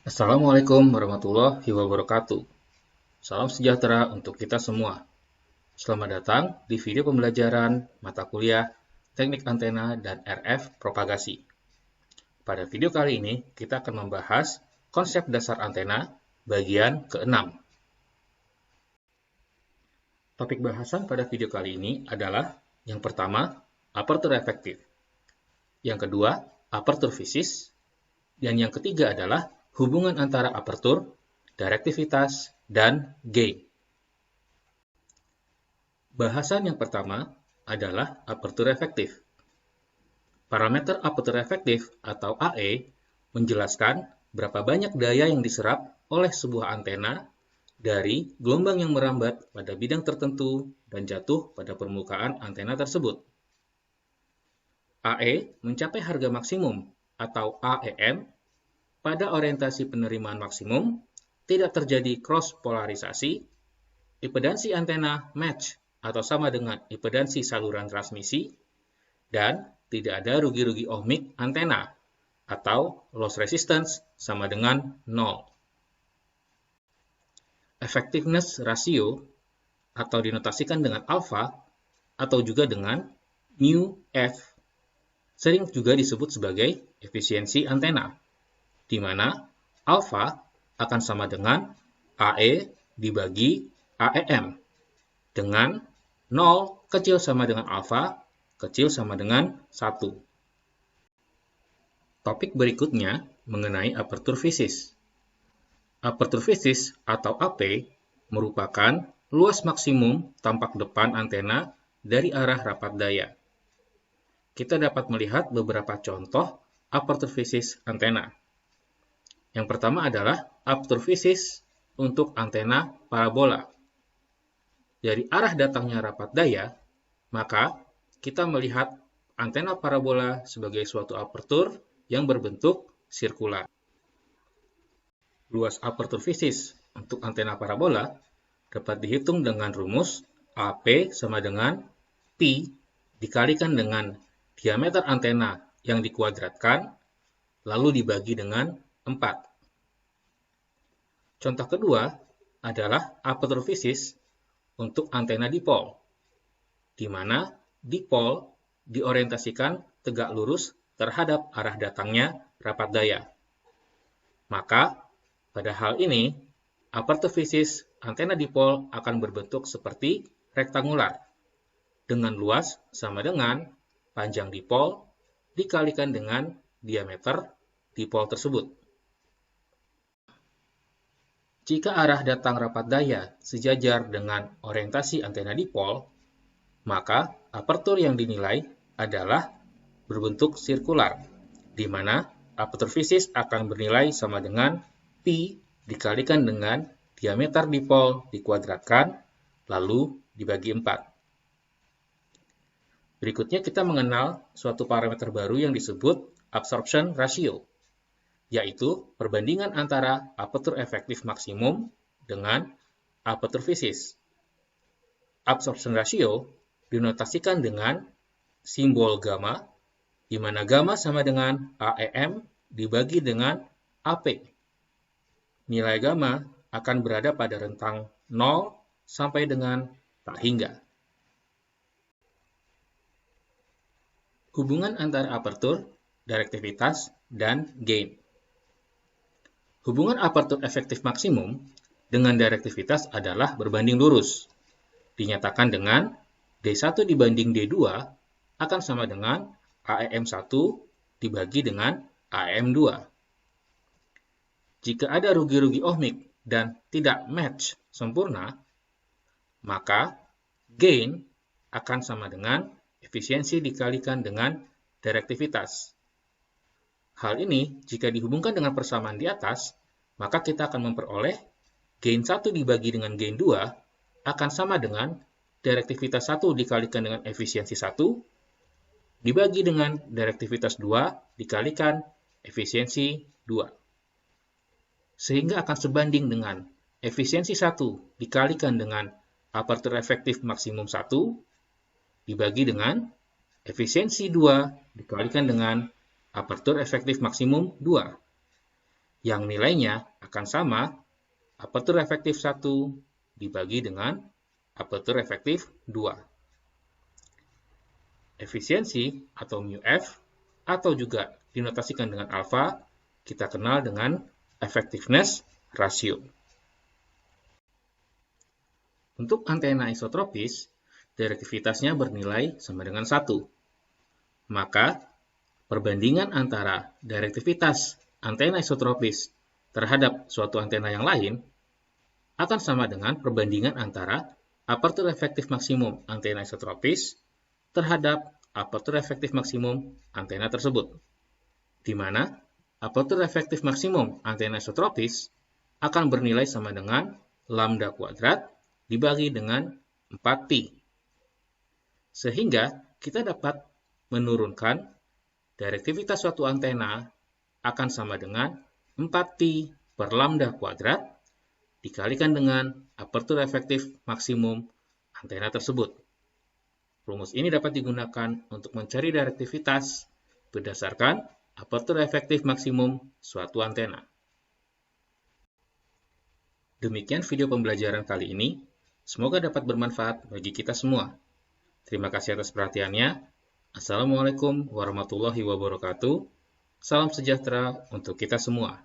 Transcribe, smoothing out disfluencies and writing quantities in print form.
Assalamualaikum warahmatullahi wabarakatuh. Salam sejahtera untuk kita semua. Selamat datang di video pembelajaran mata kuliah Teknik Antena dan RF Propagasi. Pada video kali ini, kita akan membahas konsep dasar antena bagian ke-6. Topik bahasan pada video kali ini adalah yang pertama, aperture efektif. Yang kedua, aperture fisis. Dan yang ketiga adalah hubungan antara aperture, direktivitas, dan gain. Bahasan yang pertama adalah aperture efektif. Parameter aperture efektif atau AE menjelaskan berapa banyak daya yang diserap oleh sebuah antena dari gelombang yang merambat pada bidang tertentu dan jatuh pada permukaan antena tersebut. AE mencapai harga maksimum atau AEM pada orientasi penerimaan maksimum, tidak terjadi cross polarisasi, impedansi antena match atau sama dengan impedansi saluran transmisi, dan tidak ada rugi-rugi ohmik antena atau loss resistance sama dengan 0. Effectiveness ratio atau dinotasikan dengan alpha atau juga dengan mu F sering juga disebut sebagai efisiensi antena, di mana alpha akan sama dengan AE dibagi AEM, dengan 0 kecil sama dengan alpha, kecil sama dengan 1. Topik berikutnya mengenai aperture fisis. Aperture fisis atau AP merupakan luas maksimum tampak depan antena dari arah rapat daya. Kita dapat melihat beberapa contoh aperture fisis antena. Yang pertama adalah aperture fisis untuk antena parabola. Dari arah datangnya rapat daya, maka kita melihat antena parabola sebagai suatu aperture yang berbentuk sirkular. Luas aperture fisis untuk antena parabola dapat dihitung dengan rumus AP sama dengan Pi dikalikan dengan diameter antena yang dikuadratkan, lalu dibagi dengan 4. Contoh kedua adalah aperture fisis untuk antena dipol, di mana dipol diorientasikan tegak lurus terhadap arah datangnya rapat daya. Maka, pada hal ini, aperture fisis antena dipol akan berbentuk seperti rektangular, dengan luas sama dengan panjang dipol dikalikan dengan diameter dipol tersebut. Jika arah datang rapat daya sejajar dengan orientasi antena dipol, maka aperture yang dinilai adalah berbentuk sirkular, di mana aperture fisis akan bernilai sama dengan Pi dikalikan dengan diameter dipol dikuadratkan, lalu dibagi 4. Berikutnya kita mengenal suatu parameter baru yang disebut absorption ratio, yaitu perbandingan antara aperture efektif maksimum dengan aperture fisis. Absorption ratio dinotasikan dengan simbol gamma, di mana gamma sama dengan AEM dibagi dengan AP. Nilai gamma akan berada pada rentang 0 sampai dengan tak hingga. Hubungan antara aperture, direktivitas, dan gain. Hubungan aperture efektif maksimum dengan direktivitas adalah berbanding lurus. Dinyatakan dengan D1 dibanding D2 akan sama dengan AEM1 dibagi dengan AEM2. Jika ada rugi-rugi ohmik dan tidak match sempurna, maka gain akan sama dengan efisiensi dikalikan dengan direktivitas. Hal ini, jika dihubungkan dengan persamaan di atas, maka kita akan memperoleh gain 1 dibagi dengan gain 2 akan sama dengan direktivitas 1 dikalikan dengan efisiensi 1 dibagi dengan direktivitas 2 dikalikan efisiensi 2. Sehingga akan sebanding dengan efisiensi 1 dikalikan dengan aperture efektif maksimum 1 dibagi dengan efisiensi 2 dikalikan dengan aperture efektif maksimum 2, yang nilainya akan sama aperture efektif 1 dibagi dengan aperture efektif 2. Efisiensi atau μF atau juga dinotasikan dengan alfa kita kenal dengan effectiveness ratio. Untuk antena isotropis, direktivitasnya bernilai sama dengan 1. Maka, perbandingan antara direktivitas antena isotropis terhadap suatu antena yang lain akan sama dengan perbandingan antara aperture efektif maksimum antena isotropis terhadap aperture efektif maksimum antena tersebut, di mana aperture efektif maksimum antena isotropis akan bernilai sama dengan lambda kuadrat dibagi dengan 4pi. Sehingga kita dapat menurunkan direktivitas suatu antena akan sama dengan 4pi per lambda kuadrat dikalikan dengan aperture efektif maksimum antena tersebut. Rumus ini dapat digunakan untuk mencari direktivitas berdasarkan aperture efektif maksimum suatu antena. Demikian video pembelajaran kali ini. Semoga dapat bermanfaat bagi kita semua. Terima kasih atas perhatiannya. Assalamualaikum warahmatullahi wabarakatuh. Salam sejahtera untuk kita semua.